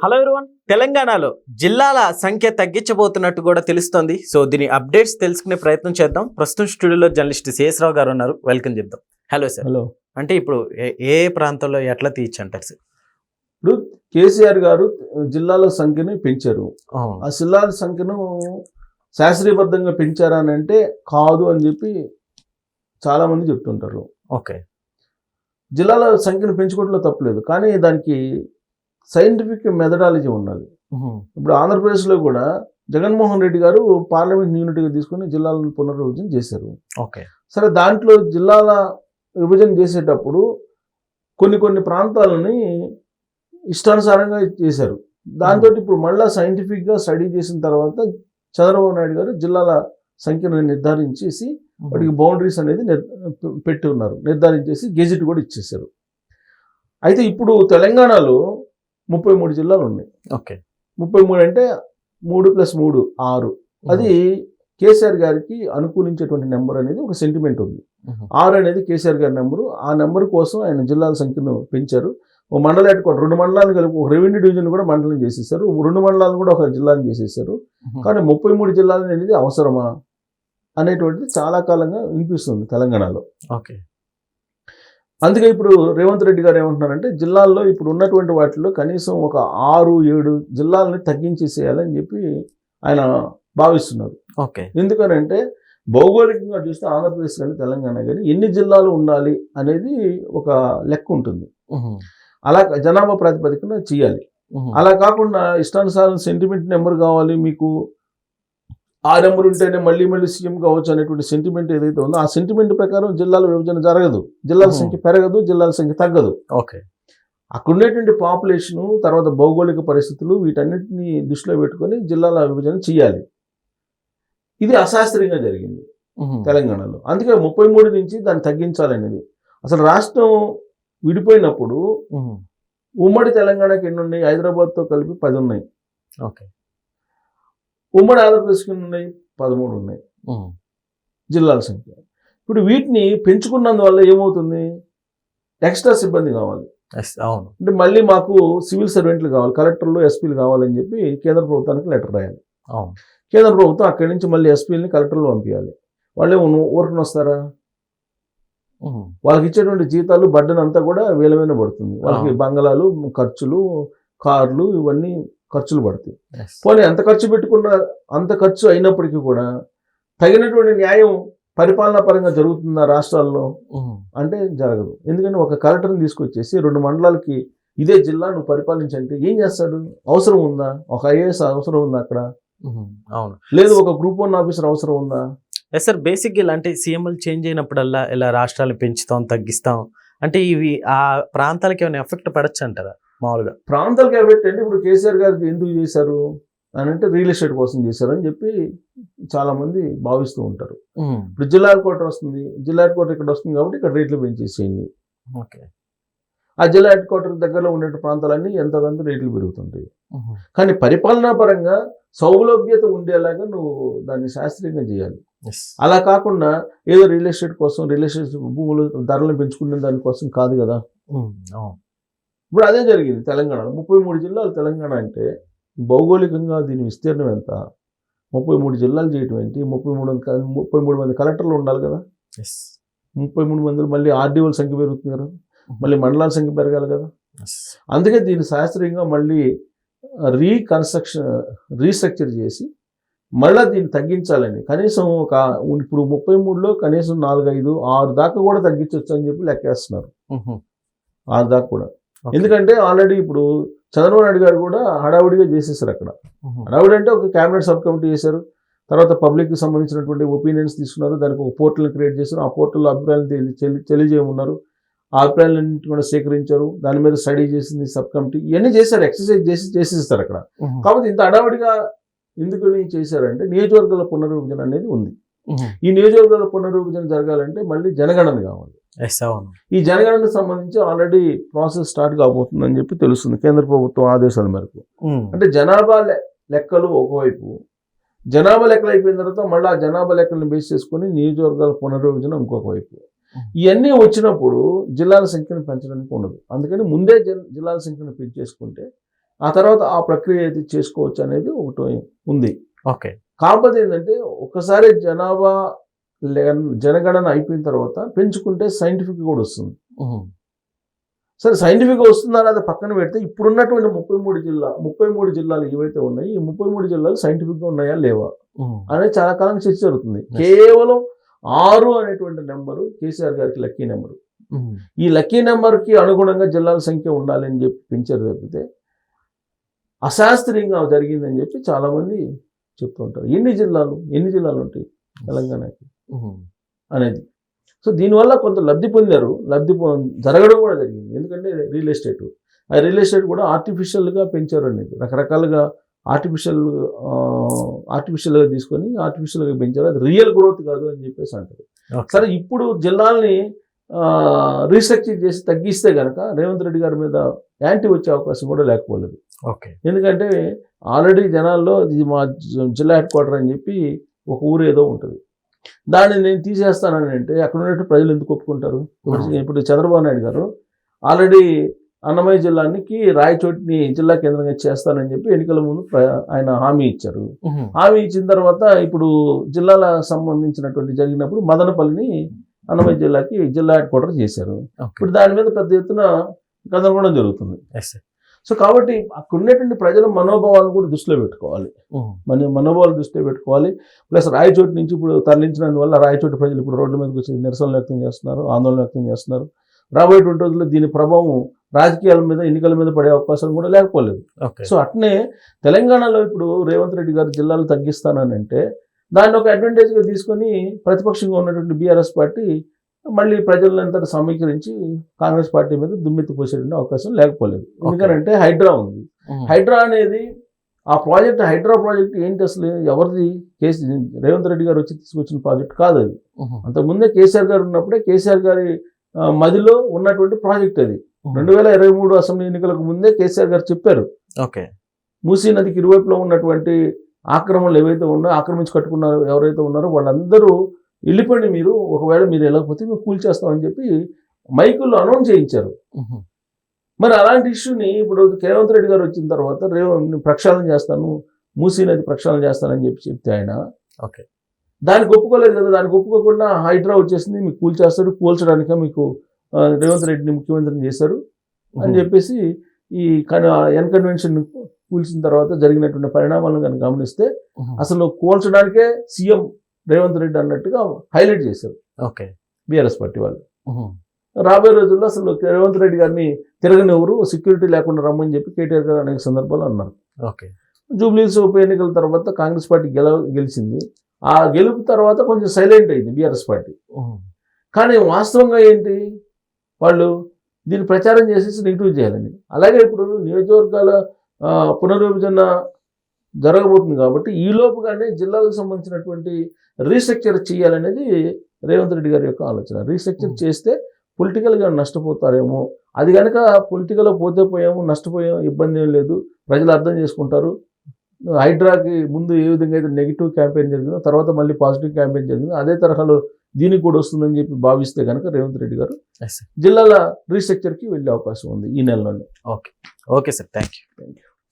Hello everyone, తెలంగాణలో జిల్లాల సంఖ్య తగ్గించబోతున్నట్టు కూడా తెలుస్తోంది. సో దీని అప్డేట్స్ తెలుసుకునే ప్రయత్నం చేద్దాం. ప్రస్తుతం స్టూడియోలో జర్నలిస్ట్ శేషరావు గారు ఉన్నారు. వెల్కమ్ చెప్దాం. Hello sir. హలో. అంటే ఇప్పుడు ఏ ప్రాంతంలో ఎట్లా తీయచ్చంటారు సార్? ఇప్పుడు కేసీఆర్ గారు జిల్లాల సంఖ్యని పెంచారు. ఆ జిల్లాల సంఖ్యను శాస్త్రీయబద్ధంగా పెంచారా అని అంటే కాదు అని చెప్పి చాలా మంది చెప్తుంటారు. ఓకే, జిల్లాల సంఖ్యను పెంచుకోవడంలో తప్పలేదు, కానీ దానికి సైంటిఫిక్ మెథడాలజీ ఉండాలి. ఇప్పుడు ఆంధ్రప్రదేశ్లో కూడా జగన్మోహన్ రెడ్డి గారు పార్లమెంట్ యూనిట్గా తీసుకుని జిల్లాలను పునర్విభజన చేశారు. ఓకే, సరే, దాంట్లో జిల్లాల విభజన చేసేటప్పుడు కొన్ని ప్రాంతాలని ఇష్టానుసారంగా చేశారు. దాంతో ఇప్పుడు మళ్ళీ సైంటిఫిక్గా స్టడీ చేసిన తర్వాత చంద్రబాబు నాయుడు గారు జిల్లాల సంఖ్యను నిర్ధారించేసి వాటికి బౌండరీస్ అనేది పెట్టి ఉన్నారు, నిర్ధారించేసి గెజిట్ కూడా ఇచ్చేశారు. అయితే ఇప్పుడు తెలంగాణలో 33 జిల్లాలు ఉన్నాయి. ఓకే, 33 అంటే 3+3 6. అది కేసీఆర్ గారికి అనుకూలించేటువంటి నెంబర్ అనేది ఒక సెంటిమెంట్ ఉంది. 6 అనేది కేసీఆర్ గారి నెంబరు. ఆ నెంబర్ కోసం ఆయన జిల్లాల సంఖ్యను పెంచారు. ఓ మండల హెడ్ క్వార్టర్ 2 మండలాలను కలిపి ఒక రెవెన్యూ డివిజన్ కూడా మండలం చేసేసారు. 2 మండలాలను కూడా ఒక జిల్లాను చేసేసారు. కానీ 33 జిల్లాలు అనేది అవసరమా అనేటువంటిది చాలా కాలంగా వినిపిస్తుంది తెలంగాణలో. ఓకే, అందుకే ఇప్పుడు రేవంత్ రెడ్డి గారు ఏమంటున్నారంటే జిల్లాల్లో ఇప్పుడు ఉన్నటువంటి వాటిలో కనీసం ఒక 6-7 జిల్లాలని తగ్గించేసేయాలని చెప్పి ఆయన భావిస్తున్నారు. ఓకే, ఎందుకనంటే భౌగోళికంగా చూస్తే ఆంధ్రప్రదేశ్ కానీ తెలంగాణ కానీ ఎన్ని జిల్లాలు ఉండాలి అనేది ఒక లెక్క ఉంటుంది. అలా జనాభా ప్రాతిపదికన చేయాలి. అలా కాకుండా ఇష్టానుసారం సెంటిమెంట్ నెంబర్ కావాలి, మీకు ఆ నెంబర్ ఉంటేనే మళ్ళీ సీఎం కావచ్చు అనేటువంటి సెంటిమెంట్ ఏదైతే ఉందో ఆ సెంటిమెంట్ ప్రకారం జిల్లాల విభజన జరగదు, జిల్లాల సంఖ్య పెరగదు, జిల్లాల సంఖ్య తగ్గదు. ఓకే, అక్కడ ఉండేటువంటి పాపులేషను, తర్వాత భౌగోళిక పరిస్థితులు, వీటన్నిటిని దృష్టిలో పెట్టుకొని జిల్లాల విభజన చేయాలి. ఇది అశాస్త్రీయంగా జరిగింది తెలంగాణలో. అందుకే 33 నుంచి దాన్ని తగ్గించాలనేది. అసలు రాష్ట్రం విడిపోయినప్పుడు ఉమ్మడి తెలంగాణకి ఎన్ని ఉన్నాయి? హైదరాబాద్తో కలిపి 10 ఉన్నాయి. ఓకే, ఉమ్మడి ఆంధ్రప్రదేశ్కి ఎన్ని ఉన్నాయి? 13 ఉన్నాయి జిల్లాల సంఖ్య. ఇప్పుడు వీటిని పెంచుకున్నందువల్ల ఏమవుతుంది? ఎక్స్ట్రా సిబ్బంది కావాలి. అవును, అంటే మళ్ళీ మాకు సివిల్ సర్వెంట్లు కావాలి, కలెక్టర్లు, ఎస్పీలు కావాలని చెప్పి కేంద్ర ప్రభుత్వానికి లెటర్ రాయాలి. అవును, కేంద్ర ప్రభుత్వం అక్కడి నుంచి మళ్ళీ ఎస్పీలని కలెక్టర్లు పంపించాలి. వాళ్ళు ఊరికి వస్తారా? వాళ్ళకి ఇచ్చేటువంటి జీతాలు బడ్డన్ అంతా కూడా వేలమైన పడుతుంది. వాళ్ళకి బంగళాలు, ఖర్చులు, కార్లు, ఇవన్నీ ఖర్చులు పడతాయి. పోనీ ఎంత ఖర్చు పెట్టుకున్నా, అంత ఖర్చు అయినప్పటికీ కూడా తగినటువంటి న్యాయం పరిపాలనా పరంగా జరుగుతుందా రాష్ట్రాల్లో అంటే జరగదు. ఎందుకంటే ఒక కలెక్టర్ని తీసుకొచ్చేసి 2 మండలాలకి ఇదే జిల్లా నువ్వు పరిపాలించంటే ఏం చేస్తాడు? అవసరం ఉందా? ఒక ఐఏఎస్ అవసరం ఉందా అక్కడ? అవును, లేదు ఒక గ్రూప్ 1 ఆఫీసర్ అవసరం ఉందా? Yes sir. బేసిక్గా ఇలాంటి సీఎంలు చేంజ్ అయినప్పుడల్లా ఇలా రాష్ట్రాలు పెంచుతాం, తగ్గిస్తాం అంటే ఇవి ఆ ప్రాంతాలకి ఏమైనా ఎఫెక్ట్ పడచ్చు అంటారా? మామూలుగా ప్రాంతాలకు ఎఫెక్ట్ అంటే ఇప్పుడు కేసీఆర్ గారికి ఎందుకు చేశారు అని అంటే రియల్ ఎస్టేట్ కోసం చేశారని చెప్పి చాలా మంది భావిస్తూ ఉంటారు. ఇప్పుడు జిల్లా హెడ్ క్వార్టర్ వస్తుంది, జిల్లా హెడ్ క్వార్టర్ ఇక్కడ వస్తుంది కాబట్టి ఇక్కడ రేట్లు పెంచేసేయండి. ఓకే, ఆ జిల్లా హెడ్ క్వార్టర్ దగ్గరలో ఉండే ప్రాంతాలన్నీ ఎంతోకంత రేట్లు పెరుగుతుంటాయి. కానీ పరిపాలనా పరంగా సౌలభ్యత ఉండేలాగా నువ్వు దాన్ని శాస్త్రీయంగా చేయాలి. అలా కాకుండా ఏదో రియల్ ఎస్టేట్ కోసం, రియల్ ఎస్టేట్ భూములు ధరలను పెంచుకునే దానికోసం కాదు కదా. ఇప్పుడు అదే జరిగింది తెలంగాణలో. 33 జిల్లాలు తెలంగాణ అంటే భౌగోళికంగా దీని విస్తీర్ణం ఎంత? 33 జిల్లాలు చేయటం ఏంటి? 33 మంది కలెక్టర్లు ఉండాలి కదా. 33 మంది మళ్ళీ ఆర్డీఓల సంఖ్య పెరుగుతుంది కదా, మళ్ళీ మండలాల సంఖ్య పెరగాలి కదా. అందుకే దీన్ని శాస్త్రీయంగా మళ్ళీ రీస్ట్రక్చర్ చేసి మళ్ళీ దీన్ని తగ్గించాలని కనీసం ఇప్పుడు 33లో కనీసం 4, 5, 6 దాకా కూడా తగ్గించవచ్చు అని చెప్పి లెక్కేస్తున్నారు. 6 దాకా కూడా. ఎందుకంటే ఆల్రెడీ ఇప్పుడు చంద్రబాబు నాయుడు గారు కూడా హడావుడిగా చేసేసారు అక్కడ. హడావుడి అంటే ఒక క్యాబినెట్ సబ్ కమిటీ చేశారు, తర్వాత పబ్లిక్కి సంబంధించినటువంటి ఒపీనియన్స్ తీసుకున్నారు, దానికి ఒక పోర్టల్ని క్రియేట్ చేశారు. ఆ పోర్టల్లో అభిప్రాయాలు తెలియజేయమన్నారు. ఆ అభిప్రాయాలన్నింటినీ కూడా సేకరించారు, దాని మీద స్టడీ చేసింది సబ్ కమిటీ. ఇవన్నీ చేశారు, ఎక్సర్సైజ్ చేసేస్తారు అక్కడ. కాబట్టి ఇంత హడావుడిగా ఎందుకని చేశారంటే నియోజకవర్గాల పునర్విభజన అనేది ఉంది. ఈ నియోజకవర్గాల పునర్విభజన జరగాలంటే మళ్ళీ జనగణన కావాలి. ఈ జనగణనకు సంబంధించి ఆల్రెడీ ప్రాసెస్ స్టార్ట్ కాబోతుందని చెప్పి తెలుస్తుంది కేంద్ర ప్రభుత్వం ఆదేశాల మేరకు. అంటే జనాభా లెక్కలు ఒకవైపు, జనాభా లెక్కలు అయిపోయిన తర్వాత మళ్ళీ ఆ జనాభా లెక్కలను బేస్ చేసుకుని నియోజకవర్గాల పునర్విభజన ఇంకొక వైపు. ఇవన్నీ వచ్చినప్పుడు జిల్లాల సంఖ్యను పెంచడానికి ఉండదు. అందుకని ముందే జిల్లాల సంఖ్యను పెంచేసుకుంటే ఆ తర్వాత ఆ ప్రక్రియ అయితే చేసుకోవచ్చు అనేది ఒకటి ఉంది. ఓకే. కాకపోతే ఏంటంటే ఒకసారి జనగణన అయిపోయిన తర్వాత పెంచుకుంటే సైంటిఫిక్ కూడా వస్తుంది. సరే సైంటిఫిక్గా వస్తుందా అది పక్కన పెడితే ఇప్పుడున్నటువంటి 33 జిల్లాలు ఏవైతే ఉన్నాయి ఈ 33 జిల్లాలు సైంటిఫిక్గా ఉన్నాయా లేవా అనేది చాలా కాలం చర్చ జరుగుతుంది. కేవలం 6 అనేటువంటి నెంబరు కేసీఆర్ గారికి లక్కీ నెంబరు. ఈ లక్కీ నెంబర్కి అనుగుణంగా జిల్లాల సంఖ్య ఉండాలి అని చెప్పి పెంచారు తప్పితే అశాస్త్రీయంగా జరిగిందని చెప్పి చాలామంది చెప్తూ ఉంటారు. ఎన్ని జిల్లాలు ఉంటాయి తెలంగాణకి అనేది. సో దీనివల్ల కొంత లబ్ధి పొందారు, జరగడం కూడా జరిగింది. ఎందుకంటే రియల్ ఎస్టేట్ కూడా ఆర్టిఫిషియల్గా పెంచారు అనేది, రకరకాలుగా ఆర్టిఫిషియల్గా తీసుకొని ఆర్టిఫిషియల్గా పెంచారు. అది రియల్ గ్రోత్ కాదు అని చెప్పేసి అంటారు. సరే ఇప్పుడు జిల్లాల్ని రీస్ట్రక్చర్ చేసి తగ్గిస్తే కనుక రేవంత్ రెడ్డి గారి మీద యాంటీ వచ్చే అవకాశం కూడా లేకపోలేదు. ఓకే. ఎందుకంటే ఆల్రెడీ జనాల్లో ఇది మా జిల్లా హెడ్ క్వార్టర్ అని చెప్పి ఒక ఊరు ఏదో ఉంటుంది, దాన్ని నేను తీసేస్తానని అంటే అక్కడ ఉన్నట్టు ప్రజలు ఎందుకు ఒప్పుకుంటారు? ఇప్పుడు చంద్రబాబు నాయుడు గారు ఆల్రెడీ అన్నమయ్య జిల్లానికి రాయచోటిని జిల్లా కేంద్రంగా చేస్తానని చెప్పి ఎన్నికల ముందు ఆయన హామీ ఇచ్చారు. హామీ ఇచ్చిన తర్వాత ఇప్పుడు జిల్లాల సంబంధించినటువంటి జరిగినప్పుడు మదనపల్లిని అన్నమయ్య జిల్లాకి జిల్లా హెడ్ క్వార్టర్ చేశారు. ఇప్పుడు దాని మీద పెద్ద ఎత్తున గందరగోళం జరుగుతుంది. సో కాబట్టి అక్కడ ఉన్నటువంటి ప్రజల మనోభావాలను కూడా దృష్టిలో పెట్టుకోవాలి. మనోభావాలు దృష్టిలో పెట్టుకోవాలి. ప్లస్ రాయచోటి నుంచి ఇప్పుడు తరలించినందువల్ల రాయచోటి ప్రజలు ఇప్పుడు రోడ్ల మీదకి వచ్చి నిరసనలు వ్యక్తం చేస్తున్నారు, ఆందోళన వ్యక్తం చేస్తున్నారు. రాబోయేటువంటి రోజుల్లో దీని ప్రభావం రాజకీయాల మీద, ఎన్నికల మీద పడే అవకాశం కూడా లేకపోలేదు. సో అట్నే తెలంగాణలో ఇప్పుడు రేవంత్ రెడ్డి గారు జిల్లాలు తగ్గిస్తానని అంటే దాన్ని ఒక అడ్వాంటేజ్గా తీసుకొని ప్రతిపక్షంగా ఉన్నటువంటి బీఆర్ఎస్ పార్టీ మళ్ళీ ప్రజలంతా సమీకరించి కాంగ్రెస్ పార్టీ మీద దుమ్మెత్తి పోసేటువంటి అవకాశం లేకపోలేదు. ఎందుకంటే హైడ్రా ఉంది. హైడ్రా అనేది హైడ్రా ప్రాజెక్ట్ ఏంటి అసలు ఎవరిది? రేవంత్ రెడ్డి గారు వచ్చి తీసుకొచ్చిన ప్రాజెక్ట్ కాదు అది. అంతకుముందే కేసీఆర్ గారు ఉన్నప్పుడే కేసీఆర్ గారి మదిలో ఉన్నటువంటి ప్రాజెక్ట్ అది. 2023 అసెంబ్లీ ఎన్నికలకు ముందే కేసీఆర్ గారు చెప్పారు. ఓకే. మూసీ నదికి ఇరువైపులో ఉన్నటువంటి ఆక్రమణలు ఏవైతే ఉన్నాయో, ఆక్రమించి కట్టుకున్నారో ఎవరైతే ఉన్నారో వాళ్ళందరూ వెళ్ళిపోండి, మీరు ఒకవేళ మీరు వెళ్ళకపోతే మేము కూల్చేస్తామని చెప్పి మైకుల్లో అనౌన్స్ చేయించారు. మరి అలాంటి ఇష్యూని ఇప్పుడు రేవంత్ రెడ్డి గారు వచ్చిన తర్వాత ప్రక్షాళన చేస్తాను, మూసీ నది ప్రక్షాళన చేస్తానని చెప్పి చెప్తే ఆయన దానికి ఒప్పుకోలేదు కదా. దానికి ఒప్పుకోకుండా హైడ్రా వచ్చేసింది, మీకు కూల్చడానికే మీకు రేవంత్ రెడ్డిని ముఖ్యమంత్రిని చేశారు అని చెప్పేసి ఈ ఎన్కన్వెన్షన్ కూల్చిన తర్వాత జరిగినటువంటి పరిణామాలను కనుక గమనిస్తే అసలు కూల్చడానికే సీఎం రేవంత్ రెడ్డి అన్నట్టుగా హైలైట్ చేశారు బీఆర్ఎస్ పార్టీ వాళ్ళు. రాబోయే రోజుల్లో అసలు రేవంత్ రెడ్డి గారిని తిరగనివ్వరు, సెక్యూరిటీ లేకుండా రమ్మని చెప్పి కేటీఆర్ గారు అనేక సందర్భాలు అన్నారు. జూబ్లీహిల్స్ ఉప ఎన్నికల తర్వాత కాంగ్రెస్ పార్టీ గెలిచింది. ఆ గెలుపు తర్వాత కొంచెం సైలెంట్ అయింది బీఆర్ఎస్ పార్టీ. కానీ వాస్తవంగా ఏంటి, వాళ్ళు దీన్ని ప్రచారం చేసేసి నెగిటివ్ చేయాలని. అలాగే ఇప్పుడు నియోజకవర్గాల పునర్విభజన జరగబోతుంది కాబట్టి ఈ లోపుగానే జిల్లాలకు సంబంధించినటువంటి రీస్ట్రక్చర్ చేయాలనేది రేవంత్ రెడ్డి గారి యొక్క ఆలోచన. రీస్ట్రక్చర్ చేస్తే పొలిటికల్గా నష్టపోతారేమో, అది కనుక పొలిటికల్గా నష్టపోయాము, ఇబ్బంది ఏం లేదు, ప్రజలు అర్థం చేసుకుంటారు. హైడ్రాకి ముందు ఏ విధంగా అయితే నెగిటివ్ క్యాంపెయిన్ జరిగిందో తర్వాత మళ్ళీ పాజిటివ్ క్యాంపెయిన్ జరిగిందో అదే తరహాలో దీనికి కూడా వస్తుందని చెప్పి భావిస్తే కనుక రేవంత్ రెడ్డి గారు జిల్లాల రీస్ట్రక్చర్కి వెళ్ళే అవకాశం ఉంది ఈ నెలలోనే. Okay sir, thank you.